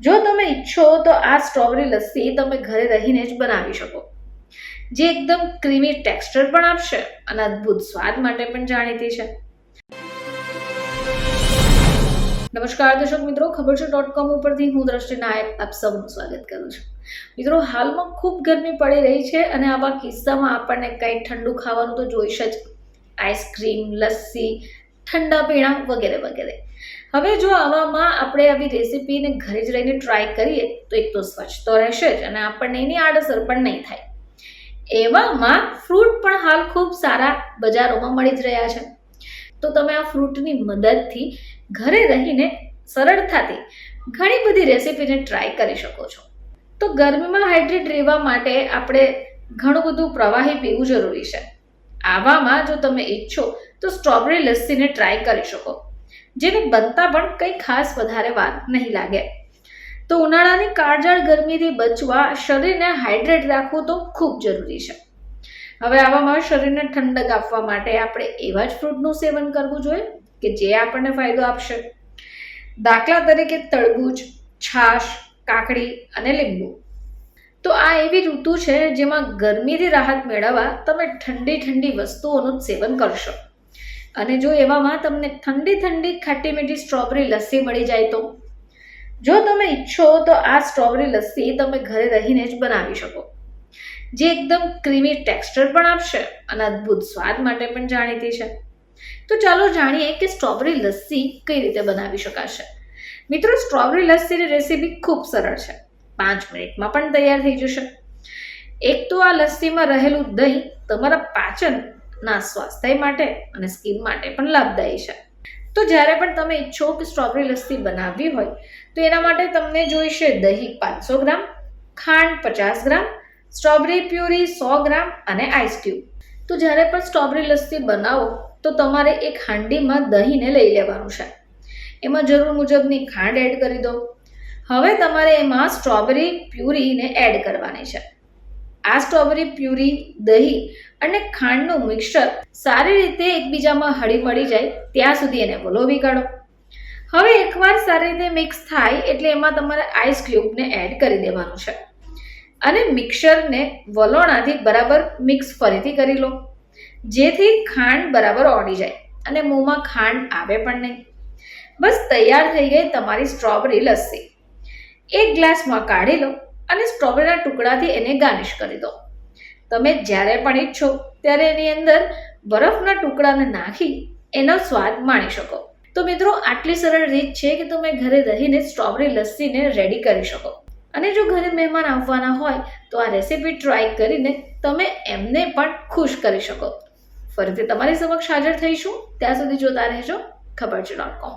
જો તમે ઈચ્છો તો આ સ્ટ્રોબેરી લસ્સી તમે ઘરે રહીને જ બનાવી શકો, જે એકદમ ક્રીમી ટેક્સચર પણ આપશે અને અદ્ભુત સ્વાદ માટે પણ જાણીતી છે. નમસ્કાર દર્શક મિત્રો, ખબર છે .com ઉપરથી હું દ્રષ્ટિ નાયક આપ સૌનું સ્વાગત કરું છું. મિત્રો, હાલમાં ખૂબ ગરમી પડી રહી છે અને આવા કિસ્સામાં આપણને કંઈ ઠંડુ ખાવાનું તો જોઈશે જ. આઈસ્ક્રીમ, લસ્સી, ઠંડા પીણા વગેરે વગેરે. હવે જો આવામાં આપણે આવી રેસીપીને ઘરે જ રહીને ટ્રાય કરીએ તો એક તો સ્વચ્છ તો રહેશે જ અને આપણને એની આડઅસર પણ નહીં થાય. એવામાં ફ્રૂટ પણ હાલ ખૂબ સારા બજારોમાં મળી જ રહ્યા છે. તો તમે આ ફ્રૂટની મદદથી ઘરે રહીને સરળતાથી ઘણી બધી રેસીપીને ટ્રાય કરી શકો છો. તો ગરમીમાં હાઇડ્રેટ રહેવા માટે આપણે ઘણું બધું પ્રવાહી પીવું જરૂરી છે. આવામાં જો તમે ઈચ્છો તો સ્ટ્રોબેરી લસ્સીને ટ્રાય કરી શકો, જેને બનતા પણ કંઈ ખાસ વધારે વાર નહીં લાગે. તો ઉનાળાની કાળઝાળ ગરમીથી બચવા શરીરને હાઇડ્રેટ રાખવું તો ખૂબ જરૂરી છે. હવે આવામાં શરીરને ઠંડક આપવા માટે આપણે એવા જ ફ્રૂટનું સેવન કરવું જોઈએ કે જે આપણને ફાયદો આપશે. દાખલા તરીકે તરબૂચ, છાશ, કાકડી અને લીંબુ. તો આ એવી ઋતુ છે જેમાં ગરમીથી રાહત મેળવવા તમે ઠંડી ઠંડી વસ્તુઓનું સેવન કરશો. અને જો એવામાં તમને ઠંડી ઠંડી ખાટી મીઠી સ્ટ્રોબેરી લસ્સી મળી જાય તો જો તમે ઈચ્છો તો આ સ્ટ્રોબેરી લસ્સી તમે ઘરે રહીને જ બનાવી શકો, જે એકદમ ક્રીમી ટેક્સચર પણ આપશે અને અદ્ભુત સ્વાદ માટે પણ જાણીતી છે. તો ચાલો જાણીએ કે સ્ટ્રોબેરી લસ્સી કઈ રીતે બનાવી શકાશે. મિત્રો, સ્ટ્રોબેરી લસ્સીની રેસીપી ખૂબ સરળ છે, 5 મિનિટમાં પણ તૈયાર થઈ જશે. એક તો આ લસ્સીમાં રહેલું દહીં તમારા પાચનના સ્વાસ્થ્ય માટે અને સ્કિન માટે પણ લાભદાયી છે. તો જ્યારે પણ તમે ઈચ્છો કે સ્ટ્રોબેરી લસ્સી બનાવવી હોય તો એના માટે તમને જોઈશે દહીં 500 ગ્રામ, ખાંડ 50 ગ્રામ, સ્ટ્રોબેરી પ્યુરી 100 ગ્રામ અને આઈસ ક્યુબ. તો જ્યારે પણ સ્ટ્રોબેરી લસ્સી બનાવો તો તમારે એક હાંડીમાં દહીંને લઈ લેવાનું છે. એમાં જરૂર મુજબની ખાંડ એડ કરી દો. હવે તમારે એમાં સ્ટ્રોબેરી પ્યુરીને એડ કરવાની છે. આ સ્ટ્રોબેરી પ્યુરી, દહીં અને ખાંડનું મિક્સર સારી રીતે એકબીજામાં હળી મળી જાય ત્યાં સુધી એને વલોવી કાઢો. હવે એકવાર સારી રીતે મિક્સ થાય એટલે એમાં તમારે આઈસ ક્યુબને એડ કરી દેવાનું છે અને મિક્સરને વલોણાથી બરાબર મિક્સ ફરીથી કરી લો, જેથી ખાંડ બરાબર ઓળી જાય અને મોંમાં ખાંડ આવે પણ નહીં. બસ તૈયાર થઈ ગઈ તમારી સ્ટ્રોબેરી લસ્સી. એક ગ્લાસમાં કાઢી લો અને સ્ટ્રોબેરીના ટુકડાથી એને ગાર્નિશ કરી દો. તમે જ્યારે પણ ઈચ્છો ત્યારે એની અંદર બરફના ટુકડાને નાખી એનો સ્વાદ માણી શકો. તો મિત્રો, આટલી સરળ રીત છે કે તમે ઘરે રહીને સ્ટ્રોબેરી લસ્સીને રેડી કરી શકો. અને જો ઘરે મહેમાન આવવાના હોય તો આ રેસીપી ટ્રાય કરીને તમે એમને પણ ખુશ કરી શકો. ફરીથી તમારી સમક્ષ હાજર થઈશું. ત્યાં સુધી જોતા રહેજો ખબર છે .com.